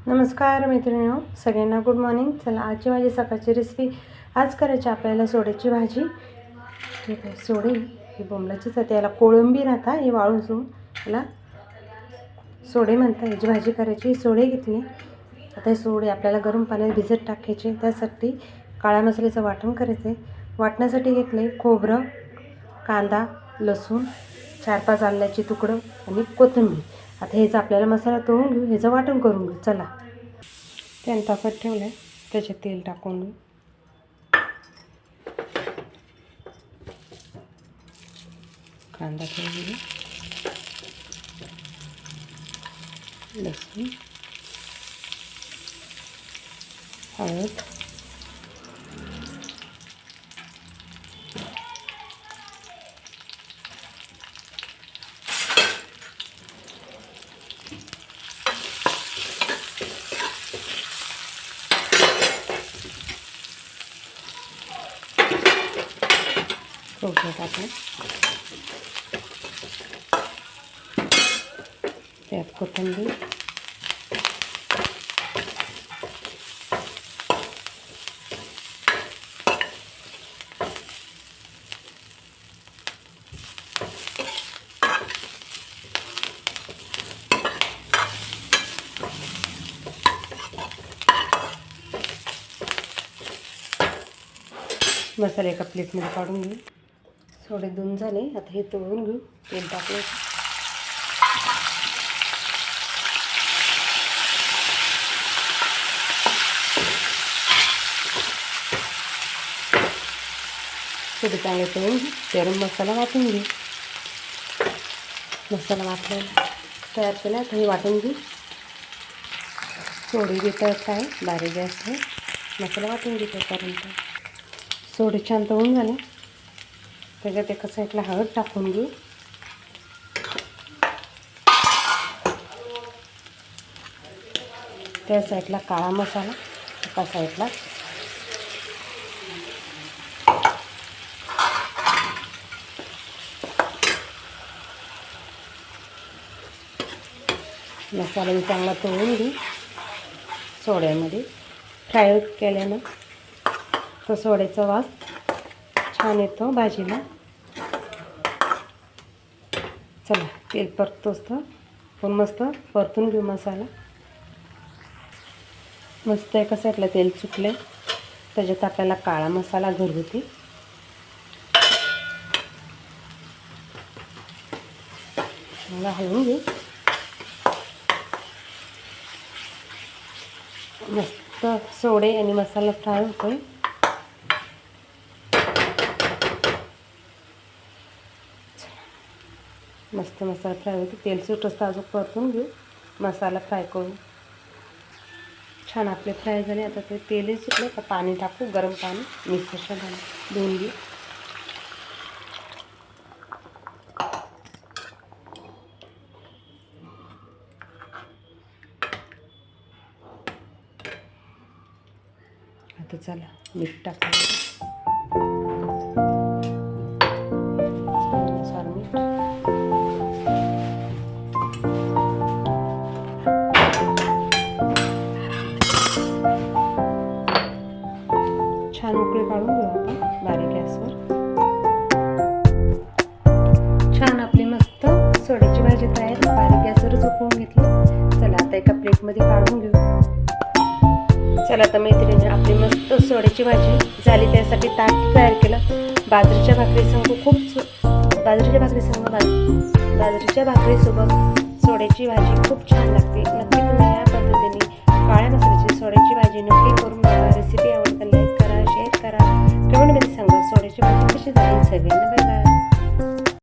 नमस्कार मैत्रिणींनो, सगळ्यांना गुड मॉर्निंग. चला, आजची माझी सकाळची रेसिपी. आज करायची आपल्याला सोड्याची भाजी. ठीक आहे, सोडे ही बोंबलाचीच आहे, याला कोळंबी राहता, हे वाळून सोडून याला सोडे म्हणतात. याची भाजी करायची. सोडे घेतले. आता हे सोडे आपल्याला गरम पाण्यात भिजत टाकायचे. त्यासाठी काळ्या मसाल्याचं वाटण करायचं आहे. वाटण्यासाठी घेतले खोबरं, कांदा, लसूण, 4-5 आल्याची तुकडं आणि कोथिंबीर. आता ह्याचा आपल्याला मसाला तळून घेऊ, ह्याचं वाटण करून घेऊ. चला, पॅन तापत ठेवलं आहे, त्याच्यात तेल टाकून घेऊ. कांदा ठेवून घेऊ, लसूण, हळद, खोबरं टाकलं, त्यात कोथिंबीर, मसाले एका प्लेटमध्ये काढून घेऊ. सोडे दोन झाले. आता हे तळून घेऊ. तेल टाकलं, सोडे चांगले तळून घेऊ. गरम मसाला वाटून घेऊ. मसाला वाटला तयार केला. तर हे वाटून घेऊ. सोडे घेतात काय बारीक गॅसवर मसाला वाटून घेऊ. त्यापर्यंत सोडे छान तळून झाले. त्याच्यात एका साईडला हळद टाकून घेऊ. त्या साईडला काळा मसाला, एका साईडला मसाला चांगला तळून घेऊ. सोड्यामध्ये फ्राय केल्यानं तो सोड्याचा वास छान येतो भाजीला. चला, तेल परतोच तर पण मस्त परतून घेऊ मसाला. मस्त एका साईडला तेल सुटले. त्याच्यात आपल्याला काळा मसाला घरगुती चांगला हलवून घेऊ. मस्त सोडे आणि मसाला फ्राय होतोय. मस्त मसाला फ्राय होतो. तेल सुटच अजून परतून घेऊ. मसाला फ्राय करू. छान आपले फ्राय झाले. आता ते तेलही सुटले. आता पाणी टाकू, गरम पाणी मिक्सरच्या भांड्यात धुवून घेऊ. आता चला मीठ टाकायचं. छान उकळी काढून घेऊ आपण बारीक गॅसवर. छान आपली मस्त सोड्याची भाजी तयार. बारीक गॅसवरच उकळून घेतली. चला, आता एका प्लेटमध्ये काढून घेऊ. चला, आता मैत्रिणी आपली मस्त सोड्याची भाजी झाली. त्यासाठी ताट तयार केलं. बाजरीच्या भाकरीसोबत सोड्याची भाजी खूप छान लागते. नक्की तुम्ही या पद्धतीने काळ्या मसाल्याची सोड्याची भाजी नक्की करून बघा. रेसिपी आवडल्यास लाईक करा, शेअर करा, कमेंटमध्ये सांगा सोड्याची भाजी कशी झाली. सगळ्यांना बाय.